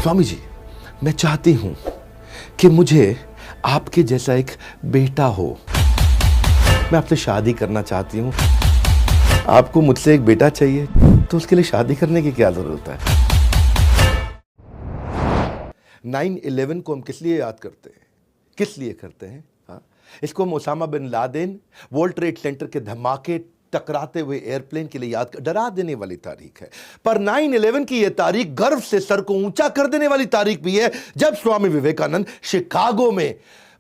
स्वामी जी, मैं चाहती हूं कि मुझे आपके जैसा एक बेटा हो। मैं आपसे शादी करना चाहती हूं। आपको मुझसे एक बेटा चाहिए, तो उसके लिए शादी करने की क्या जरूरत है? 9/11 को हम किस लिए याद करते हैं? किस लिए करते हैं? हाँ, इसको हम Osama bin Laden, World Trade Center के धमाके, टकराते हुए एयरप्लेन के लिए याद कर, डरा देने वाली तारीख है। पर 9/11 की यह तारीख गर्व से सर को ऊंचा कर देने वाली तारीख भी है, जब स्वामी विवेकानंद शिकागो में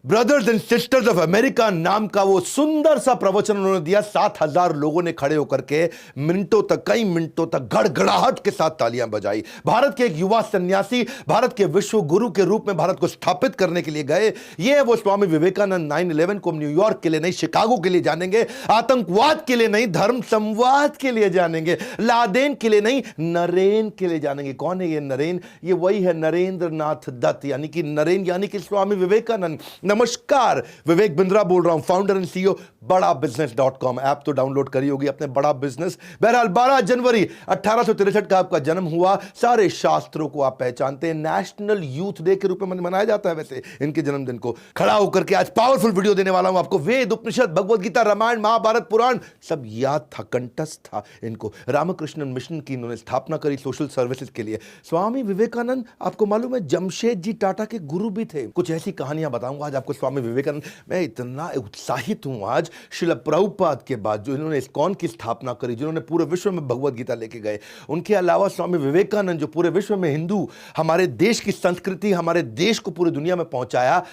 brothers and sisters of America नाम का वो सुंदर सा प्रवचन उन्होंने दिया। 7,000 लोगों ने खड़े होकर के मिनटों तक, कई मिनटों तक गड़गड़ाहट के साथ तालियां बजाई। भारत के एक युवा सन्यासी भारत के विश्व गुरु के रूप में भारत को स्थापित करने के लिए गए। ये है वो स्वामी विवेकानंद। 9/11 को हम न्यूयॉर्क के लिए नहीं, शिकागो के लिए जानेंगे। आतंकवाद के लिए नहीं, धर्म संवाद के लिए जानेंगे। लादेन के लिए नहीं, नरेन के लिए जानेंगे। कौन है ये नरेन? ये वही है नरेंद्र नाथ दत्त, यानी कि नरेन यानी कि स्वामी विवेकानंद। नमस्कार, विवेक बिंद्रा बोल रहा हूं, founder and CEO badabusiness.com। App तो डाउनलोड करी होगी अपने बड़ा बिजनेस। बहरहाल 12 जनवरी 1863 का आपका जन्म हुआ। सारे शास्त्रों को आप पहचानते हैं। नेशनल यूथ डे के रूप में मनाया जाता है वैसे इनके जन्मदिन को। खड़ा होकर के आज पावरफुल वीडियो देने वाला हूं आपको। वेद, उपनिषद, भगवद गीता, रामायण, महाभारत, पुराण सब याद था, कंठस्थ था इनको। रामकृष्ण मिशन की इन्होंने स्थापना करी सोशल सर्विसेज के लिए। स्वामी विवेकानंद, आपको मालूम है, जमशेद जी टाटा के गुरु भी थे। कुछ ऐसी कहानियां बताऊंगा आज आपको स्वामी विवेकानंद। मैं इतना उत्साहित हूं आज श्रील प्रभुपाद के बाद, जो इन्होंने इस्कॉन की स्थापना करी, जिन्होंने पूरे विश्व में भगवद गीता लेके गए। उनके अलावा स्वामी विवेकानंद जो पूरे विश्व में हिंदू, हमारे देश की संस्कृति, हमारे देश को पूरी दुनिया में पहुंचाया।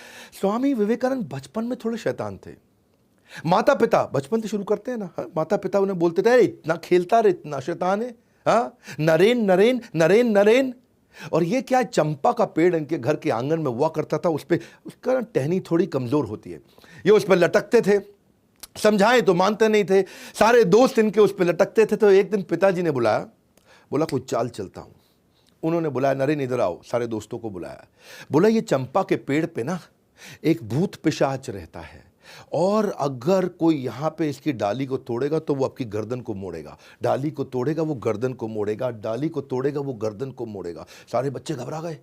स्वामी विवेकानंद बचपन में थोड़े शैतान थे। माता पिता बचपन से शुरू करते हैं ना, माता पिता उन्हें बोलते थे, इतना खेलता रहे, इतना शैतान है, हाँ, नरेन नरेन नरेन नरेन। और ये क्या, चंपा का पेड़ इनके घर के आंगन में हुआ करता था, उस पे उसका टहनी थोड़ी कमजोर होती है, ये उस पर लटकते थे। समझाएं तो मानते नहीं थे। सारे दोस्त इनके उस पर लटकते थे। तो एक दिन पिताजी ने बुलाया, बोला कोई चाल चलता हूं। उन्होंने बुलाया, नरेन इधर आओ, सारे दोस्तों को बुलाया। बोला ये चंपा के पेड़ पे ना एक भूत पिशाच रहता है, और अगर कोई यहां पे इसकी डाली को तोड़ेगा तो वो आपकी गर्दन को मोड़ेगा, डाली को तोड़ेगा वो गर्दन को मोड़ेगा, डाली को तोड़ेगा वो गर्दन को मोड़ेगा। सारे बच्चे घबरा गए,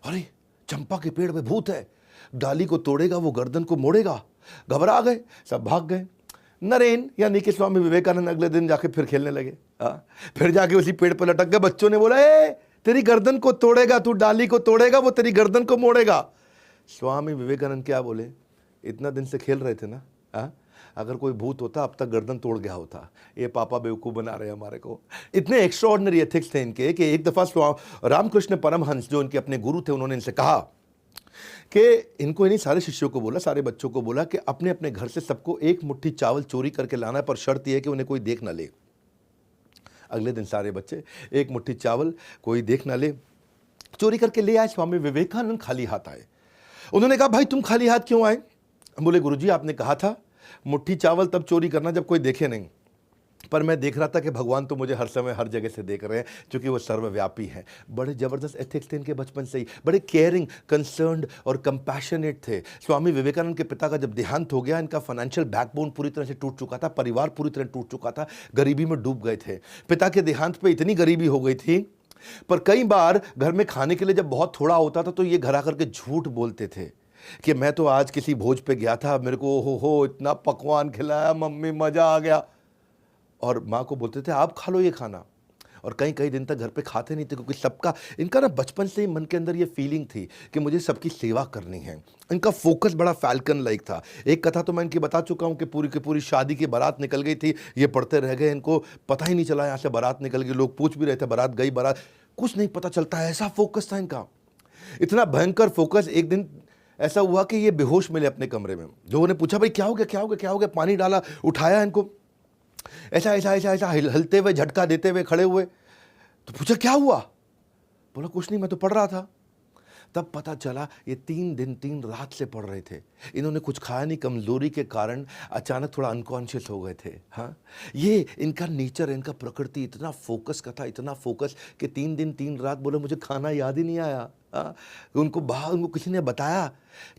अरे चंपा के पेड़ पे भूत है, डाली को तोड़ेगा वो गर्दन को मोड़ेगा। घबरा गए, सब भाग गए। नरेन यानी कि स्वामी विवेकानंद अगले दिन जाके फिर खेलने लगे। फिर जाके उसी पेड़ पर लटक गए। बच्चों ने बोला, तेरी गर्दन को तोड़ेगा, तू डाली को तोड़ेगा वो तेरी गर्दन को मोड़ेगा। स्वामी विवेकानंद क्या बोले, इतना दिन से खेल रहे थे ना, अगर कोई भूत होता अब तक गर्दन तोड़ गया होता। ये पापा बेवकूफ बना रहे हैं हमारे को। इतने एक्स्ट्राऑर्डिनरी एथिक्स थे इनके कि एक दफा रामकृष्ण परमहंस जो इनके अपने गुरु थे, उन्होंने इनसे कहा कि इनको, इन्हीं सारे शिष्यों को बोला, सारे बच्चों को बोला कि अपने अपने घर से सबको एक मुट्ठी चावल चोरी करके लाना है, पर शर्त यह है कि उन्हें कोई देख ना ले। अगले दिन सारे बच्चे एक मुट्ठी चावल, कोई देख ना ले, चोरी करके ले आए। स्वामी विवेकानंद खाली हाथ आए। उन्होंने कहा, भाई तुम खाली हाथ क्यों आए? बोले, गुरुजी आपने कहा था मुट्ठी चावल तब चोरी करना जब कोई देखे नहीं, पर मैं देख रहा था कि भगवान तो मुझे हर समय हर जगह से देख रहे हैं, क्योंकि वो सर्वव्यापी हैं। बड़े जबरदस्त एथिक्स थे इनके बचपन से ही, बड़े केयरिंग, कंसर्न्ड और कंपैशनेट थे। स्वामी विवेकानंद के पिता का जब देहांत हो गया, इनका फाइनेंशियल बैकबोन पूरी तरह से टूट चुका था, परिवार पूरी तरह टूट चुका था, गरीबी में डूब गए थे। पिता के देहांत पे इतनी गरीबी हो गई थी, पर कई बार घर में खाने के लिए जब बहुत थोड़ा होता था तो ये घर आकर के झूठ बोलते थे कि मैं तो आज किसी भोज पे गया था, मेरे को हो इतना पकवान खिलाया मम्मी, मजा आ गया। और माँ को बोलते थे आप खा लो ये खाना, और कई कई दिन तक घर पे खाते नहीं थे, क्योंकि सबका, इनका ना बचपन से ही मन के अंदर ये फीलिंग थी कि मुझे सबकी सेवा करनी है। इनका फोकस बड़ा फैल्कन लाइक था। एक कथा तो मैं इनकी बता चुका हूँ कि पूरी की पूरी शादी की बारात निकल गई थी, ये पढ़ते रह गए, इनको पता ही नहीं चला यहाँ से बारात निकल गई। लोग पूछ भी रहे थे बारात गई, बारात, कुछ नहीं पता चलता है, ऐसा फोकस था इनका, इतना भयंकर फोकस। एक दिन ऐसा हुआ कि ये बेहोश मिले अपने कमरे में। लोगों ने पूछा, भाई क्या हो गया, क्या हो गया, क्या हो गया? पानी डाला, उठाया इनको, ऐसा ऐसा ऐसा ऐसा हिलते हुए, झटका देते हुए खड़े हुए। तो पूछा क्या हुआ? बोला कुछ नहीं, मैं तो पढ़ रहा था। तब पता चला ये 3 दिन 3 रात से पढ़ रहे थे। इन्होंने कुछ खाया नहीं, कमजोरी के कारण अचानक थोड़ा अनकॉन्शियस हो गए थे। हाँ, ये इनका नेचर, इनका प्रकृति इतना फोकस का था, इतना फोकस कि 3 दिन 3 रात बोले मुझे खाना याद ही नहीं आया। उनको किसी ने बताया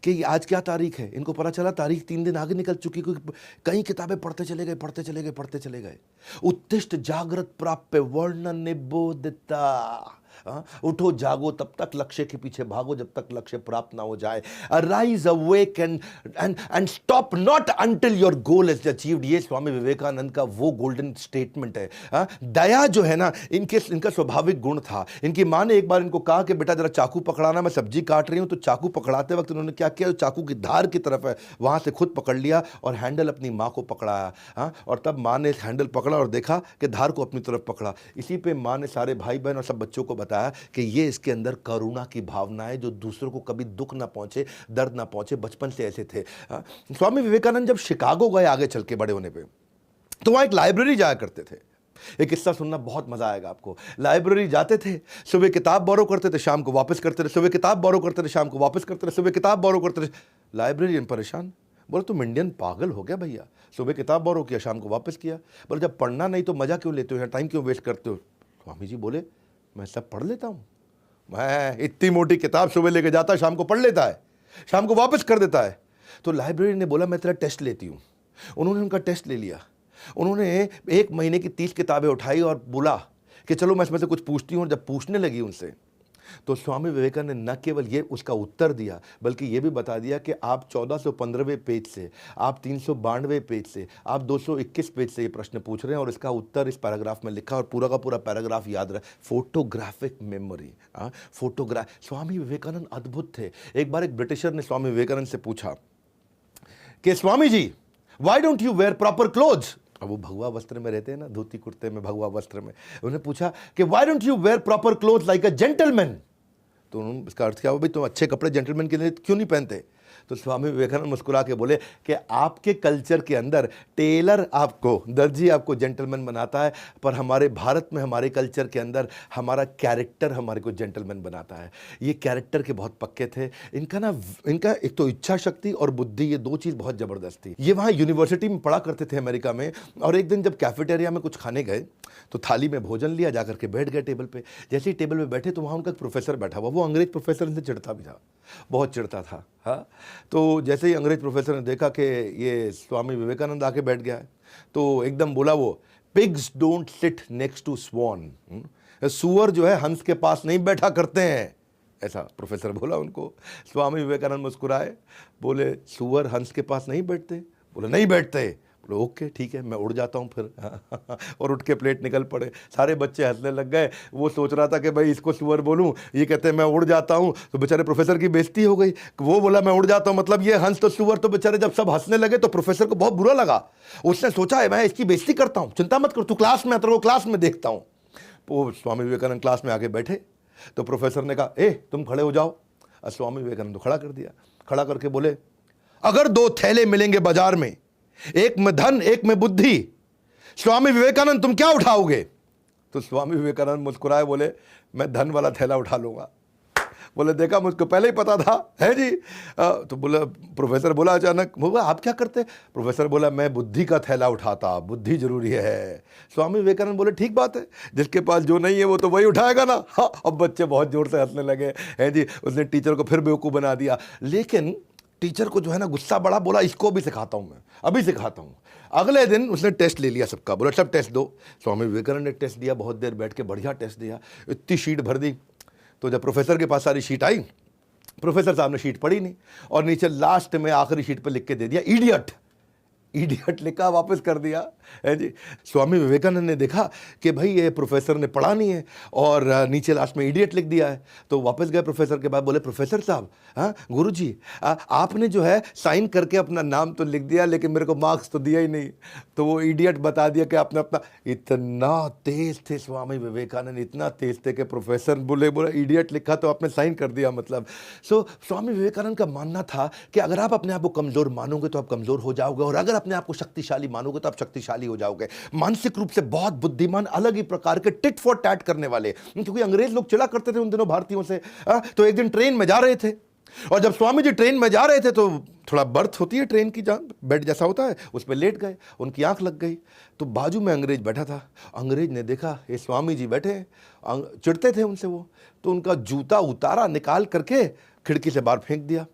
कि आज क्या तारीख है, इनको पता चला तारीख 3 दिन आगे निकल चुकी, क्योंकि कई किताबें पढ़ते चले गए, पढ़ते चले गए, पढ़ते चले गए। उत्तिष्ठ जागृत प्राप्य वर्ण निबोधिता, उठो जागो तब तक लक्ष्य के पीछे भागो जब तक लक्ष्य प्राप्त ना हो जाए। Arise awake and stop not until your goal is achieved. ये स्वामी विवेकानंद का वो गोल्डन स्टेटमेंट है। दया जो है ना, इनका स्वाभाविक गुण था। इनकी मां ने एक बार इनको कहा कि बेटा जरा चाकू पकड़ाना, मैं सब्जी काट रही हूं। तो चाकू पकड़ाते वक्त उन्होंने क्या किया, चाकू की धार की तरफ है वहां से खुद पकड़ लिया और हैंडल अपनी मां को पकड़ाया। और तब मां ने हैंडल पकड़ा और देखा कि धार को अपनी तरफ पकड़ा। इसी पे मां ने सारे भाई बहन और सब बच्चों को बताया कि ये इसके अंदर करुणा की भावना है, जो दूसरों को कभी दुख ना पहुंचे, दर्द ना पहुंचे, बचपन से ऐसे थे। स्वामी विवेकानंद जब शिकागो गए आगे चल के बड़े होने पे, तो वहां एक लाइब्रेरी जाया करते थे। एक किस्सा सुनना बहुत मजा आएगा आपको। लाइब्रेरी जाते थे, सुबह किताब बोरो करते थे, शाम को वापस करते थे, सुबह किताब बोरो करते थे, शाम को वापस करते थे, सुबह किताब बोरो करते थे। लाइब्रेरियन परेशान, बोले तुम इंडियन पागल हो गया भैया, सुबह किताब बोरो किया, शाम को वापस किया। बोले जब पढ़ना नहीं तो मजा क्यों लेते हो, टाइम क्यों वेस्ट करते हो। स्वामी जी बोले मैं सब पढ़ लेता हूँ, मैं इतनी मोटी किताब सुबह लेके जाता है, शाम को पढ़ लेता है, शाम को वापस कर देता है। तो लाइब्रेरी ने बोला मैं तेरा टेस्ट लेती हूँ। उन्होंने उनका टेस्ट ले लिया। उन्होंने 1 महीने की 30 किताबें उठाई और बोला कि चलो मैं इसमें से कुछ पूछती हूँ। और जब पूछने लगी उनसे, तो स्वामी विवेकानंद ने न केवल ये उसका उत्तर दिया, बल्कि ये भी बता दिया कि आप 1415वें पेज से, आप 392वें पेज से, आप 221 पेज से ये प्रश्न पूछ रहे हैं और इसका उत्तर इस पैराग्राफ में लिखा। और पूरा का पूरा पैराग्राफ याद रहा। फोटोग्राफिक मेमोरी, स्वामी विवेकानंद अद्भुत थे। एक बार एक ब्रिटिशर ने स्वामी विवेकानंद से पूछा कि Swami ji why don't you wear proper clothes. अब वो भगवा वस्त्र में रहते हैं ना, धोती कुर्ते में, भगवा वस्त्र में। उन्होंने पूछा कि why don't you wear proper clothes like a gentleman. तो उन्होंने इसका अर्थ क्या हुआ, भाई तुम अच्छे कपड़े जेंटलमैन के लिए क्यों नहीं पहनते। तो स्वामी विवेकानंद मुस्कुरा के बोले कि आपके कल्चर के अंदर टेलर आपको, दर्जी आपको जेंटलमैन बनाता है, पर हमारे भारत में, हमारे कल्चर के अंदर हमारा कैरेक्टर हमारे को जेंटलमैन बनाता है। ये कैरेक्टर के बहुत पक्के थे। इनका एक तो इच्छा शक्ति और बुद्धि, ये 2 चीज़ बहुत ज़बरदस्त थी। ये वहाँ यूनिवर्सिटी में पढ़ा करते थे अमेरिका में। और एक दिन जब कैफेटेरिया में कुछ खाने गए तो थाली में भोजन लिया, जाकर के बैठ गए टेबल पे। जैसे ही टेबल पे बैठे तो वहाँ उनका एक प्रोफेसर बैठा हुआ। वो अंग्रेज प्रोफेसर इनसे चिढ़ता भी था, बहुत चिढ़ता था। हाँ, तो जैसे ही अंग्रेज प्रोफेसर ने देखा कि ये स्वामी विवेकानंद आके बैठ गया है, तो एकदम बोला वो, pigs don't sit next to swan. सुअर जो है हंस के पास नहीं बैठा करते हैं, ऐसा प्रोफेसर बोला उनको। स्वामी विवेकानंद मुस्कुराए, बोले सुअर हंस के पास नहीं बैठते। बोले नहीं बैठते। बोले ओके ठीक है, मैं उड़ जाता हूँ फिर। और उठ के प्लेट निकल पड़े। सारे बच्चे हंसने लग गए। वो सोच रहा था कि भाई इसको सुअर बोलूँ, ये कहते हैं मैं उड़ जाता हूँ। तो बेचारे प्रोफेसर की बेइज्जती हो गई। वो बोला मैं उड़ जाता हूँ, मतलब ये हंस तो सुअर। तो बेचारे जब सब हंसने लगे तो प्रोफेसर को बहुत बुरा लगा। उसने सोचा है मैं इसकी बेइज्जती करता हूँ, चिंता मत कर, तू क्लास में, तेरे को क्लास में देखता हूँ। वो स्वामी विवेकानंद क्लास में आके बैठे तो प्रोफेसर ने कहा तुम खड़े हो जाओ। स्वामी विवेकानंद को खड़ा कर दिया। खड़ा करके बोले अगर 2 थैले मिलेंगे बाजार में, एक में धन एक में बुद्धि, स्वामी विवेकानंद तुम क्या उठाओगे। तो स्वामी विवेकानंद मुस्कुराए, बोले मैं धन वाला थैला उठा लूंगा। बोले देखा, मुझको पहले ही पता था, है जी। तो बोला, प्रोफेसर बोला अचानक, बोला आप क्या करते। प्रोफेसर बोला मैं बुद्धि का थैला उठाता, बुद्धि जरूरी है। स्वामी विवेकानंद बोले ठीक बात है, जिसके पास जो नहीं है वो तो वही उठाएगा ना। हाँ, अब बच्चे बहुत जोर से हंसने लगे, है जी। उसने टीचर को फिर बेवकूफ़ बना दिया। लेकिन टीचर को जो है ना गुस्सा बड़ा, बोला इसको भी सिखाता हूँ, मैं अभी सिखाता हूँ। अगले दिन उसने टेस्ट ले लिया सबका, बोला सब टेस्ट दो। स्वामी विवेकानंद ने टेस्ट दिया, बहुत देर बैठ के बढ़िया टेस्ट दिया, इतनी शीट भर दी। तो जब प्रोफेसर के पास सारी शीट आई, प्रोफेसर साहब ने शीट पढ़ी नहीं और नीचे लास्ट में आखिरी शीट पर लिख के दे दिया इडियट। इडियट लिखा, वापस कर दिया, है जी। स्वामी विवेकानंद ने देखा कि भाई ये प्रोफेसर ने पढ़ा नहीं है और नीचे लास्ट में इडियट लिख दिया है। तो वापस गए प्रोफेसर के पास, बोले प्रोफेसर साहब, हाँ गुरुजी, आपने जो है साइन करके अपना नाम तो लिख दिया लेकिन मेरे को मार्क्स तो दिया ही नहीं। तो वो इडियट बता दिया कि आपने अपना। इतना तेज थे स्वामी विवेकानंद, इतना तेज थे कि प्रोफेसर बोले इडियट लिखा तो आपने साइन कर दिया, मतलब। सो स्वामी विवेकानंद का मानना था कि अगर आप अपने आप को कमज़ोर मानोगे तो आप कमज़ोर हो जाओगे, और अगर अपने आप को शक्तिशाली मानोगे तो आप शक्तिशाली हो जाओगे। मानसिक रूप से बहुत बुद्धिमान, अलग ही प्रकार के, टिट फॉर टैट करने वाले। क्योंकि अंग्रेज लोग चिढ़ा करते थे उन दिनों भारतीयों से। तो एक दिन ट्रेन में जा रहे थे और जब स्वामी जी ट्रेन में जा रहे थे तो थोड़ा बर्थ होती है ट्रेन की, जहाँ बेड जैसा होता है, उस पर लेट गए। उनकी आंख लग गई तो बाजू में अंग्रेज बैठा था। अंग्रेज ने देखा ये स्वामी जी बैठे, चिढ़ते थे उनसे वो, तो उनका जूता उतारा, निकाल करके खिड़की से बाहर फेंक दिया।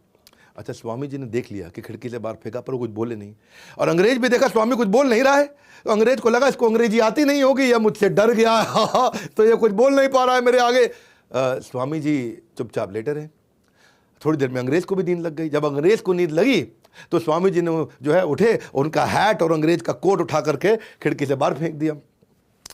अच्छा, स्वामी जी ने देख लिया कि खिड़की से बाहर फेंका पर वो कुछ बोले नहीं, और अंग्रेज भी देखा स्वामी कुछ बोल नहीं रहा है, तो अंग्रेज को लगा इसको अंग्रेजी आती नहीं होगी या मुझसे डर गया है, तो ये कुछ बोल नहीं पा रहा है मेरे आगे। स्वामी जी चुपचाप लेटे रहे। थोड़ी देर में अंग्रेज को भी नींद लग गई। जब अंग्रेज को नींद लगी तो स्वामी जी ने जो है उठे, उनका हैट और अंग्रेज का कोट उठा करके खिड़की से बाहर फेंक दिया।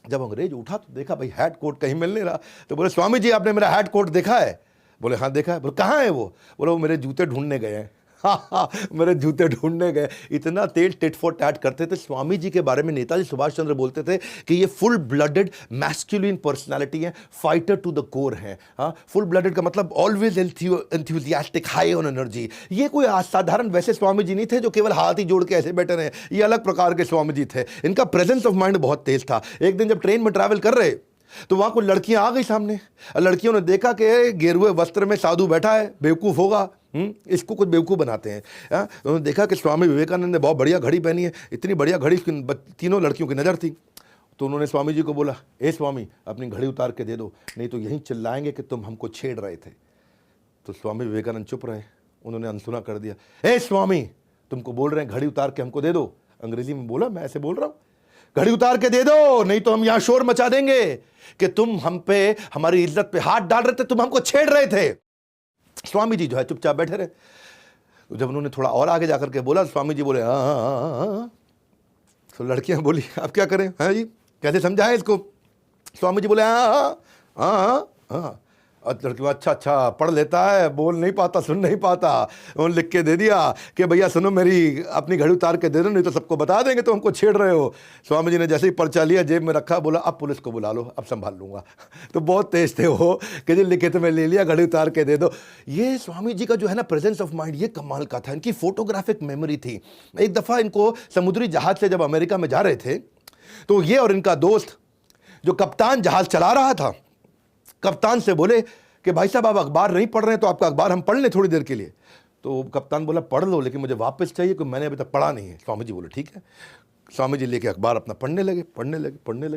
जब अंग्रेज उठा तो देखा भाई हैट कोट कहीं मिल नहीं रहा, तो बोले स्वामी जी आपने मेरा हैट कोट देखा है? बोले हाँ देखा है। बोले कहाँ है वो? बोले वो मेरे जूते ढूंढने गए हैं। हाँ, मेरे जूते ढूंढने गए। इतना तेज टिट फॉर टैट करते थे। स्वामी जी के बारे में नेताजी सुभाष चंद्र बोलते थे कि ये फुल ब्लडेड मैस्कुलिन पर्सनालिटी है, फाइटर टू द कोर है। हाँ, फुल ब्लडेड का मतलब always enthusiastic, high on energy. ये कोई असाधारण वैसे स्वामी जी नहीं थे जो केवल हाथ ही जोड़ के ऐसे बैठे रहे। ये अलग प्रकार के स्वामी जी थे। इनका प्रेजेंस ऑफ माइंड बहुत तेज था। एक दिन जब ट्रेन में ट्रैवल कर रहे तो वहां कुछ लड़कियां आ गई सामने। लड़कियों ने देखा कि गेरुए वस्त्र में साधु बैठा है, बेवकूफ होगा, इसको कुछ बेवकूफ़ बनाते हैं। उन्होंने देखा कि स्वामी विवेकानंद ने बहुत बढ़िया घड़ी पहनी है। इतनी बढ़िया घड़ी तीनों लड़कियों की नज़र थी। तो उन्होंने स्वामी जी को बोला, ए स्वामी अपनी घड़ी उतार के दे दो, नहीं तो यहीं चिल्लाएंगे कि तुम हमको छेड़ रहे थे। तो स्वामी विवेकानंद चुप रहे। उन्होंने अनसुना कर दिया, ए स्वामी तुमको बोल रहे हैं घड़ी उतार के हमको दे दो। अंग्रेजी में बोला, मैं ऐसे बोल रहा हूँ, घड़ी उतार के दे दो, नहीं तो हम यहां शोर मचा देंगे कि तुम हम पे, हमारी इज्जत पे हाथ डाल रहे थे, तुम हमको छेड़ रहे थे। स्वामी जी जो है चुपचाप बैठे रहे। तो जब उन्होंने थोड़ा और आगे जाकर के बोला, स्वामी जी बोले हाँ। तो लड़कियां बोली अब क्या करें, हाँ जी कैसे समझाएं इसको? स्वामी जी बोले हाँ हाँ हाँ। और लड़की अच्छा पढ़ लेता है, बोल नहीं पाता, सुन नहीं पाता। उन्होंने लिख के दे दिया कि भैया सुनो, मेरी अपनी घड़ी उतार के दे दो, नहीं तो सबको बता देंगे तो हमको छेड़ रहे हो। स्वामी जी ने जैसे ही पर्चा लिया, जेब में रखा, बोला अब पुलिस को बुला लो, अब संभाल लूंगा। तो बहुत तेज थे वो कि जी लिखे तो मैं ले लिया, घड़ी उतार के दे दो। ये स्वामी जी का जो है ना प्रेजेंस ऑफ माइंड, ये कमाल का था। इनकी फोटोग्राफिक मेमोरी थी। एक दफ़ा इनको समुद्री जहाज से जब अमेरिका में जा रहे थे तो ये और इनका दोस्त जो कप्तान जहाज चला रहा था, कप्तान से बोले कि भाई साहब आप अखबार नहीं पढ़ रहे हैं तो आपका अखबार हम पढ़ लें थोड़ी देर के लिए। तो कप्तान बोला पढ़ लो, लेकिन मुझे वापस चाहिए क्योंकि मैंने अभी तक पढ़ा नहीं है। स्वामी जी बोले ठीक है। स्वामी जी लेके अखबार अपना पढ़ने लगे।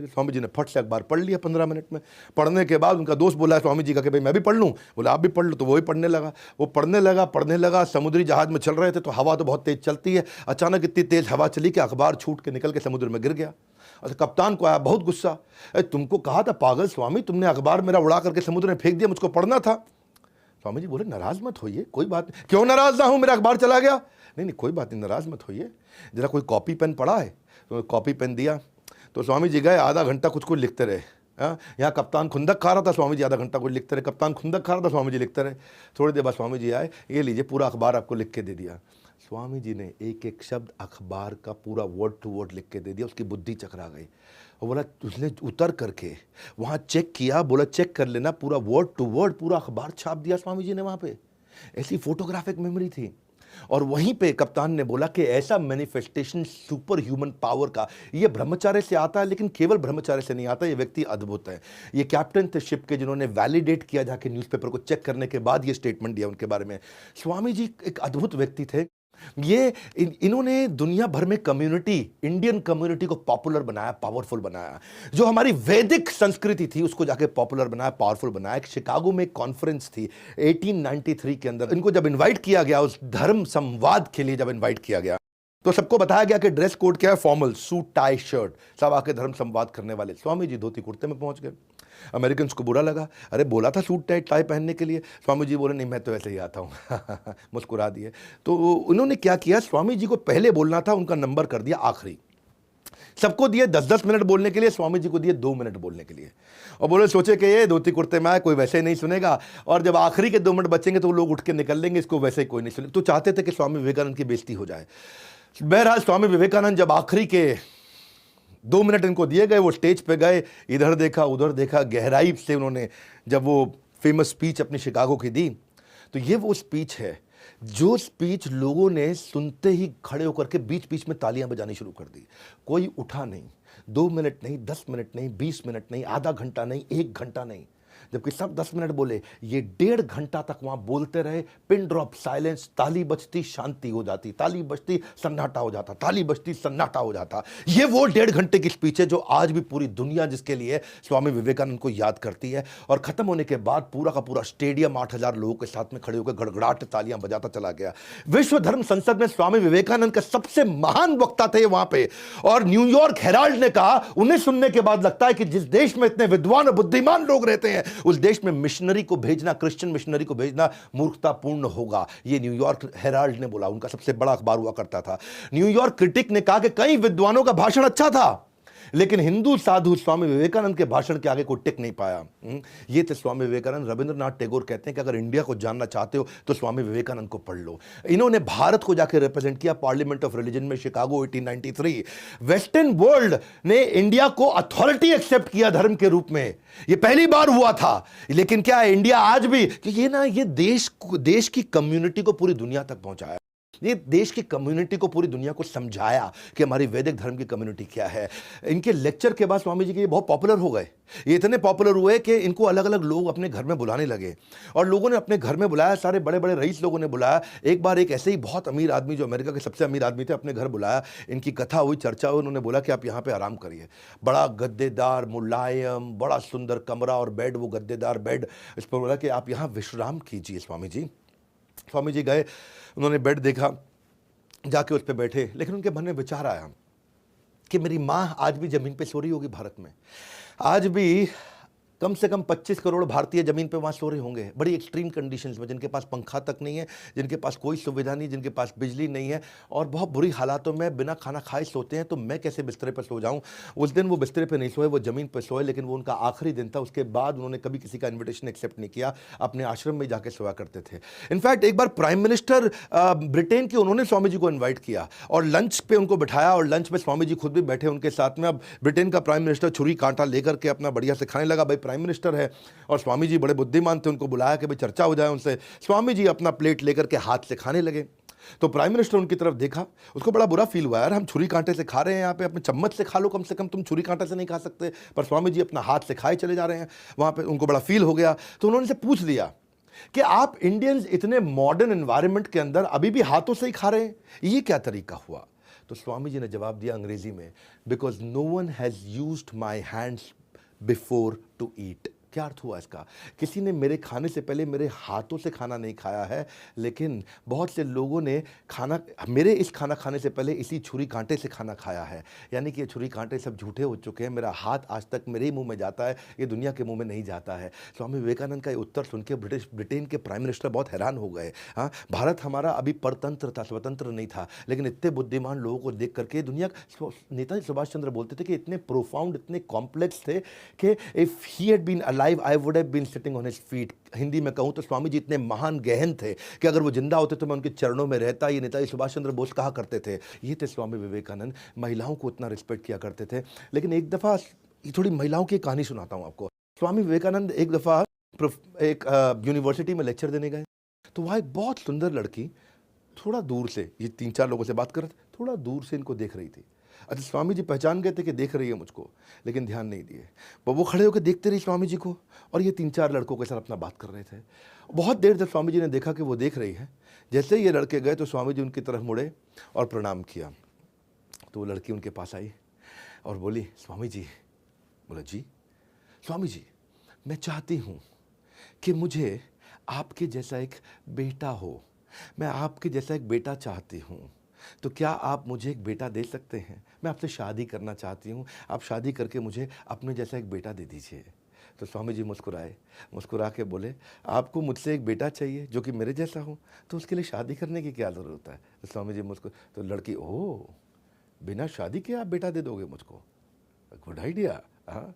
स्वामी जी ने फट से अखबार पढ़ लिया 15 मिनट में। पढ़ने के बाद उनका दोस्त बोला स्वामी जी का कि भाई मैं भी पढ़ लूँ। बोला आप भी पढ़ लो। तो वो ही पढ़ने लगा। वो पढ़ने लगा। समुद्री जहाज में चल रहे थे तो हवा तो बहुत तेज चलती है। अचानक इतनी तेज हवा चली कि अखबार छूट के निकल के समुद्र में गिर गया। अच्छा, कप्तान को आया बहुत गुस्सा, तुमको कहा था पागल स्वामी, तुमने अखबार मेरा उड़ा करके समुद्र में फेंक दिया, मुझको पढ़ना था। स्वामी जी बोले नाराज मत होइए, कोई बात नहीं। क्यों नाराज ना हूं, मेरा अखबार चला गया। नहीं कोई बात नहीं, नाराज मत होइए, जरा कोई कॉपी पेन पड़ा है? तो कॉपी पेन दिया। तो स्वामी जी गए, आधा घंटा कुछ लिखते रहे। यहाँ कप्तान खुंदक खा रहा था, स्वामी जी आधा घंटा कुछ लिखते रहे। कप्तान खुंदक खा रहा था, स्वामी जी लिखते रहे। थोड़ी देर बाद स्वामी जी आए, ये लीजिए पूरा अखबार आपको लिख के दे दिया। स्वामी जी ने एक एक शब्द अखबार का पूरा वर्ड टू वर्ड लिख के दे दिया। उसकी बुद्धि चकरा गई और बोला, उसने उतर करके वहाँ चेक किया, बोला चेक कर लेना, पूरा वर्ड टू वर्ड पूरा अखबार छाप दिया स्वामी जी ने वहाँ पे। ऐसी फोटोग्राफिक मेमोरी थी। और वहीं पे कप्तान ने बोला कि ऐसा मैनिफेस्टेशन सुपर ह्यूमन पावर का ये ब्रह्मचार्य से आता है, लेकिन केवल ब्रह्मचार्य से नहीं आता, ये व्यक्ति अद्भुत है। ये कैप्टन थे शिप के, जिन्होंने वैलिडेट किया जाके न्यूज़पेपर को चेक करने के बाद ये स्टेटमेंट दिया उनके बारे में। स्वामी जी एक अद्भुत व्यक्ति थे। ये इन्होंने दुनिया भर में कम्युनिटी, इंडियन कम्युनिटी को पॉपुलर बनाया, पावरफुल बनाया। जो हमारी वैदिक संस्कृति थी उसको जाके पॉपुलर बनाया, पावरफुल बनाया। एक शिकागो में एक कॉन्फ्रेंस थी 1893 के अंदर। इनको जब इनवाइट किया गया, उस धर्म संवाद के लिए जब इनवाइट किया गया, तो सबको बताया गया कि ड्रेस कोड क्या है, फॉर्मल सूट टाई शर्ट, सब आके धर्म संवाद करने वाले। स्वामी जी धोती कुर्ते में पहुंच गए। अमेरिकन को बुरा लगा, अरे बोला था सूट टाई पहनने के लिए। स्वामी जी बोले नहीं मैं तो ऐसे ही आता हूँ। मुस्कुरा दिए। तो उन्होंने क्या किया, स्वामी जी को पहले बोलना था, उनका नंबर कर दिया आखिरी। सबको दिए 10-10 मिनट बोलने के लिए, स्वामी जी को दिए 2 मिनट बोलने के लिए। और बोले सोचे कि ये धोती कुर्ते में आए, कोई वैसे ही नहीं सुनेगा, और जब आखिरी के 2 मिनट बचेंगे तो लोग उठ के निकल लेंगे, इसको वैसे ही कोई नहीं सुनेगा। तो चाहते थे कि स्वामी विवेकानंद की बेइज्जती हो जाए। बहरहाल स्वामी विवेकानंद जब आखिरी के 2 मिनट इनको दिए गए, वो स्टेज पे गए, इधर देखा उधर देखा, गहराई से उन्होंने जब वो फेमस स्पीच अपनी शिकागो की दी, तो ये वो स्पीच है जो स्पीच लोगों ने सुनते ही खड़े होकर के बीच बीच में तालियां बजानी शुरू कर दी। कोई उठा नहीं। 2 मिनट नहीं, 10 मिनट नहीं, 20 मिनट नहीं, आधा घंटा नहीं, 1 घंटा नहीं, जबकि सब 10 मिनट बोले, ये 1.5 घंटा तक वहां बोलते रहे। पिन ड्रॉप साइलेंस, ताली बजती शांति हो जाती, ताली बजती सन्नाटा हो जाता, ताली बजती सन्नाटा हो जाता। ये वो 1.5 घंटे की स्पीच है जो आज भी पूरी दुनिया जिसके लिए स्वामी विवेकानंद को याद करती है। और खत्म होने के बाद पूरा का पूरा स्टेडियम 8000 लोगों के साथ में खड़े होकर गड़गड़ाहट तालियां बजाता चला गया। विश्व धर्म संसद में स्वामी विवेकानंद का सबसे महान वक्ता थे वहां पे। और न्यूयॉर्क हेराल्ड ने कहा, उन्हें सुनने के बाद लगता है कि जिस देश में इतने विद्वान और बुद्धिमान लोग रहते हैं उस देश में मिशनरी को भेजना, क्रिश्चियन मिशनरी को भेजना मूर्खतापूर्ण होगा। ये न्यूयॉर्क हेराल्ड ने बोला, उनका सबसे बड़ा अखबार हुआ करता था। न्यूयॉर्क क्रिटिक ने कहा कि कई विद्वानों का भाषण अच्छा था, लेकिन हिंदू साधु स्वामी विवेकानंद के भाषण के आगे कोई टिक नहीं पाया। ये थे स्वामी विवेकानंद। रविंद्रनाथ टैगोर कहते हैं कि अगर इंडिया को जानना चाहते हो तो स्वामी विवेकानंद को पढ़ लो। इन्होंने भारत को जाकर रिप्रेजेंट किया पार्लियामेंट ऑफ रिलीजन में, शिकागो 1893। वेस्टर्न वर्ल्ड ने इंडिया को अथॉरिटी एक्सेप्ट किया धर्म के रूप में, ये पहली बार हुआ था। लेकिन क्या है, इंडिया आज भी ये देश की कम्युनिटी को पूरी दुनिया तक पहुंचाया, ये देश की कम्युनिटी को पूरी दुनिया को समझाया कि हमारी वैदिक धर्म की कम्युनिटी क्या है। इनके लेक्चर के बाद स्वामी जी के ये बहुत पॉपुलर हो गए। ये इतने पॉपुलर हुए कि इनको अलग अलग लोग अपने घर में बुलाने लगे, और लोगों ने अपने घर में बुलाया, सारे बड़े बड़े रईस लोगों ने बुलाया। एक बार एक ऐसे ही बहुत अमीर आदमी, जो अमेरिका के सबसे अमीर आदमी थे, अपने घर बुलाया। इनकी कथा हुई, चर्चा हुई। उन्होंने बोला कि आप यहाँ पे आराम करिए। बड़ा गद्देदार, मुलायम, बड़ा सुंदर कमरा और बेड, वो गद्देदार बेड। इस पर बोला कि आप यहाँ विश्राम कीजिए स्वामी जी। स्वामी जी गए, उन्होंने बेड देखा, जाके उस पर बैठे। लेकिन उनके मन में विचार आया कि मेरी माँ आज भी जमीन पे सो रही होगी भारत में, आज भी कम से कम 25 करोड़ भारतीय जमीन पे वहाँ सो रहे होंगे, बड़ी एक्सट्रीम कंडीशंस में, जिनके पास पंखा तक नहीं है, जिनके पास कोई सुविधा नहीं, जिनके पास बिजली नहीं है, और बहुत बुरी हालातों में बिना खाना खाए सोते हैं। तो मैं कैसे बिस्तरे पर सो जाऊँ? उस दिन वो बिस्तरे पर नहीं सोए, वो ज़मीन पर सोए। लेकिन वो उनका आखिरी दिन था। उसके बाद उन्होंने कभी किसी का इन्विटेशन एक्सेप्ट नहीं किया, अपने आश्रम में जाके सोया करते थे। इनफैक्ट एक बार प्राइम मिनिस्टर ब्रिटेन के, उन्होंने स्वामी जी को इन्वाइट किया और लंच पे उनको बिठाया, और लंच में स्वामी जी खुद भी बैठे उनके साथ में। अब ब्रिटेन का प्राइम मिनिस्टर छुरी कांटा लेकर के अपना बढ़िया से खाने लगा। भाई प्राइम मिनिस्टर है, और स्वामी जी बड़े बुद्धिमान थे, उनको बुलाया कि भाई चर्चा हो जाए उनसे। स्वामी जी अपना प्लेट लेकर के हाथ से खाने लगे। तो प्राइम मिनिस्टर उनकी तरफ देखा, उसको बड़ा बुरा फील हुआ, यार हम छुरी कांटे से खा रहे हैं यहाँ पे, अपने चम्मच से खा लो कम से कम, तुम छुरी कांटे से नहीं खा सकते। पर स्वामी जी अपना हाथ से खाए चले जा रहे हैं वहाँ पे। उनको बड़ा फील हो गया, तो उन्होंने से पूछ लिया कि आप इंडियंस इतने मॉडर्न एनवायरनमेंट के अंदर अभी भी हाथों से ही खा रहे हैं, ये क्या तरीका हुआ? तो स्वामी जी ने जवाब दिया अंग्रेजी में, because no one has used my hands before to eat. क्या अर्थ हुआ इसका? किसी ने मेरे खाने से पहले मेरे हाथों से खाना नहीं खाया है, लेकिन बहुत से लोगों ने मेरे इस खाना खाने से पहले इसी छुरी कांटे से खाना खाया है। यानी कि ये छुरी कांटे सब झूठे हो चुके हैं। मेरा हाथ आज तक मेरे ही मुंह में जाता है, ये दुनिया के मुंह में नहीं जाता है। स्वामी विवेकानंद का ये उत्तर सुन के ब्रिटेन के प्राइम मिनिस्टर बहुत हैरान हो गए। हाँ, भारत हमारा अभी परतंत्र था, स्वतंत्र नहीं था, लेकिन इतने बुद्धिमान लोगों को देख करके दुनिया, नेताजी सुभाष चंद्र बोलते थे कि इतने प्रोफाउंड, इतने कॉम्प्लेक्स थे कि if he had been alive I would have been sitting on his feet. Hindi में कहूँ तो स्वामी जी इतने महान गहन थे कि अगर वो जिंदा होते तो मैं उनके चरणों में रहता। ये नेताजी सुभाष चंद्र बोस कहा करते थे। ये थे स्वामी विवेकानंद। महिलाओं को उतना रिस्पेक्ट किया करते थे। लेकिन एक दफ़ा थोड़ी महिलाओं की कहानी सुनाता हूँ आपको। स्वामी विवेकानंद एक दफ़ा एक यूनिवर्सिटी में लेक्चर देने गए, तो वहाँ एक बहुत सुंदर लड़की थोड़ा दूर से, ये 3-4 लोगों से बात कर रहे थे, थोड़ा दूर से इनको देख रही थी। अच्छा, स्वामी जी पहचान गए थे कि देख रही है मुझको, लेकिन ध्यान नहीं दिए। वो खड़े होकर देखते रही स्वामी जी को, और ये 3-4 लड़कों के साथ अपना बात कर रहे थे। बहुत देर तक स्वामी जी ने देखा कि वो देख रही है। जैसे ही ये लड़के गए तो स्वामी जी उनकी तरफ मुड़े और प्रणाम किया। तो वो लड़की उनके पास आई और बोली, स्वामी जी। बोला, जी स्वामी जी, मैं चाहती हूँ कि मुझे आपके जैसा एक बेटा हो। मैं आपके जैसा एक बेटा चाहती हूँ, तो क्या आप मुझे एक बेटा दे सकते हैं? मैं आपसे शादी करना चाहती हूँ, आप शादी करके मुझे अपने जैसा एक बेटा दे दीजिए। तो स्वामी जी मुस्कुराए, मुस्कुरा के बोले, आपको मुझसे एक बेटा चाहिए जो कि मेरे जैसा हो, तो उसके लिए शादी करने की क्या ज़रूरत है? तो स्वामी जी तो लड़की, ओह, बिना शादी के आप बेटा दे दोगे मुझको? Good idea. हाँ,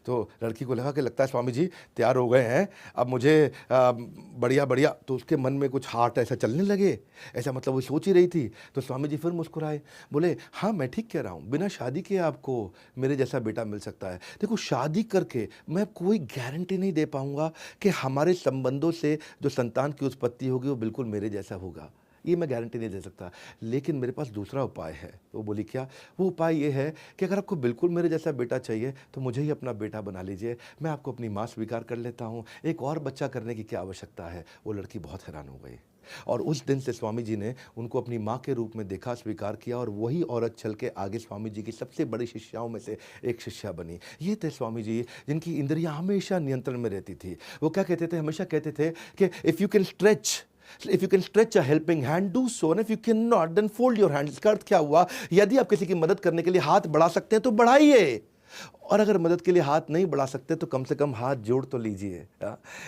तो लड़की को लगा कि लगता है स्वामी जी तैयार हो गए हैं, अब मुझे बढ़िया बढ़िया। तो उसके मन में कुछ हार्ट ऐसा चलने लगे, ऐसा मतलब वो सोच ही रही थी। तो स्वामी जी फिर मुस्कुराए, बोले, हाँ मैं ठीक कह रहा हूँ, बिना शादी के आपको मेरे जैसा बेटा मिल सकता है। देखो, शादी करके मैं कोई गारंटी नहीं दे पाऊँगा कि हमारे संबंधों से जो संतान की उत्पत्ति होगी वो बिल्कुल मेरे जैसा होगा, ये मैं गारंटी नहीं दे सकता। लेकिन मेरे पास दूसरा उपाय है। वो बोली, क्या? वो उपाय ये है कि अगर आपको बिल्कुल मेरे जैसा बेटा चाहिए तो मुझे ही अपना बेटा बना लीजिए, मैं आपको अपनी माँ स्वीकार कर लेता हूँ, एक और बच्चा करने की क्या आवश्यकता है? वो लड़की बहुत हैरान हो गई, और उस दिन से स्वामी जी ने उनको अपनी माँ के रूप में देखा, स्वीकार किया, और वही औरत चल के आगे स्वामी जी की सबसे बड़ी शिष्याओं में से एक शिष्या बनी। ये थे स्वामी जी जिनकी इंद्रियाँ हमेशा नियंत्रण में रहती थी। वो क्या कहते थे? हमेशा कहते थे कि if you can stretch a helping hand, do so, and if you can not then fold your hand. इसका अर्थ क्या हुआ? यदि आप किसी की मदद करने के लिए हाथ बढ़ा सकते हैं तो बढ़ाइए, और अगर मदद के लिए हाथ नहीं बढ़ा सकते तो कम से कम हाथ जोड़ तो लीजिए,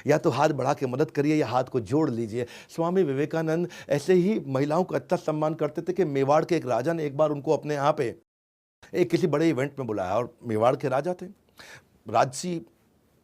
या तो हाथ बढ़ा के मदद करिए या हाथ को जोड़ लीजिए। स्वामी विवेकानंद ऐसे ही महिलाओं का इतना सम्मान करते थे कि मेवाड़ के एक राजा ने एक बार उनको अपने यहाँ पे एक किसी बड़े इवेंट में बुलाया, और मेवाड़ के राजा थे, राजसी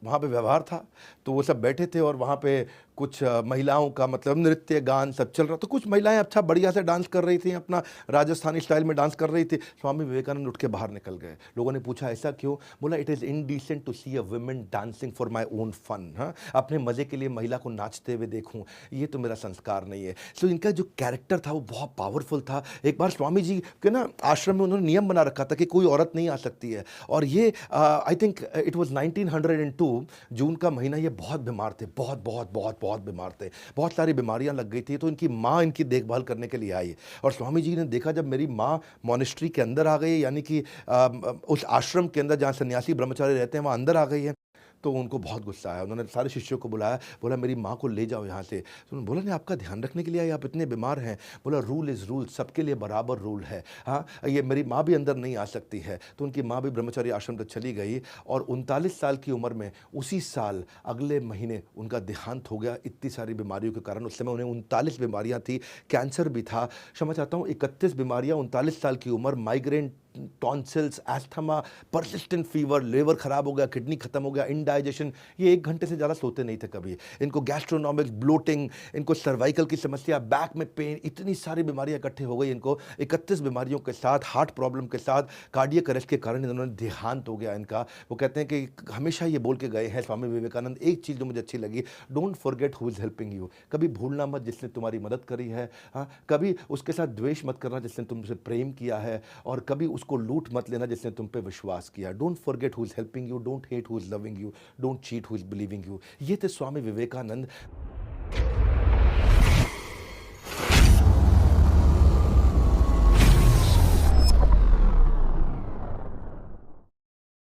वहाँ पे व्यवहार था, तो वो सब बैठे थे और वहाँ पे कुछ महिलाओं का मतलब नृत्य गान सब चल रहा, तो कुछ महिलाएं अच्छा बढ़िया से डांस कर रही थी, अपना राजस्थानी स्टाइल में डांस कर रही थी। स्वामी विवेकानंद उठ के बाहर निकल गए। लोगों ने पूछा ऐसा क्यों? बोला it is indecent to see a women dancing for my own fun. हाँ, अपने मज़े के लिए महिला को नाचते हुए देखूँ, ये तो मेरा संस्कार नहीं है। सो इनका जो कैरेक्टर था वो बहुत पावरफुल था। एक बार स्वामी जी के ना आश्रम में उन्होंने नियम बना रखा था कि कोई औरत नहीं आ सकती है, और ये आई थिंक इट वॉज 1902 जून का महीना। ये बहुत बीमार थे, बहुत बहुत बहुत बहुत बीमार थे, बहुत सारी बीमारियां लग गई थी। तो इनकी माँ इनकी देखभाल करने के लिए आई, और स्वामी जी ने देखा जब मेरी माँ मॉनेस्ट्री के अंदर आ गई, यानी कि उस आश्रम के अंदर जहाँ सन्यासी ब्रह्मचारी रहते हैं वहाँ अंदर आ गई है, तो उनको बहुत गुस्सा आया। उन्होंने सारे शिष्यों को बुलाया, बोला मेरी माँ को ले जाओ यहाँ से। तो उन्होंने बोला नहीं, आपका ध्यान रखने के लिए आए, आप इतने बीमार हैं। बोला रूल इज़ रूल, सबके लिए बराबर रूल है। हाँ, ये मेरी माँ भी अंदर नहीं आ सकती है। तो उनकी माँ भी ब्रह्मचारी आश्रम तक चली गई, और 39 साल की उम्र में उसी साल अगले महीने उनका देहांत हो गया, इतनी सारी बीमारियों के कारण। उस समय उन्हें 39 बीमारियाँ थी, कैंसर भी था, क्षमा चाहता हूँ 31 बीमारियाँ, 39 साल की उम्र, migraine, tonsils, asthma, persistent fever, liver खराब हो गया, किडनी खत्म हो गया, इंडाइजेशन। ये 1 घंटे से ज़्यादा सोते नहीं थे कभी। इनको गैस्ट्रोनॉमिक ब्लोटिंग, इनको सर्वाइकल की समस्या, बैक में पेन, इतनी सारी बीमारियां इकट्ठे हो गई इनको। 31 बीमारियों के साथ, हार्ट प्रॉब्लम के साथ, कार्डियक अरेस्ट के कारण इन्होंने देहांत हो गया इनका। वो कहते हैं कि हमेशा ये बोल के गए हैं स्वामी विवेकानंद, एक चीज़ जो मुझे अच्छी लगी, don't forget who is helping you. कभी भूलना मत जिसने तुम्हारी मदद करी है। हाँ, कभी उसके साथ द्वेष मत करना जिसने तुमसे प्रेम किया है, और कभी उसको लूट मत लेना जिसने तुम पे विश्वास किया। Don't forget who is helping you, don't hate who is loving you, don't cheat who is believing you. ये थे स्वामी विवेकानंद।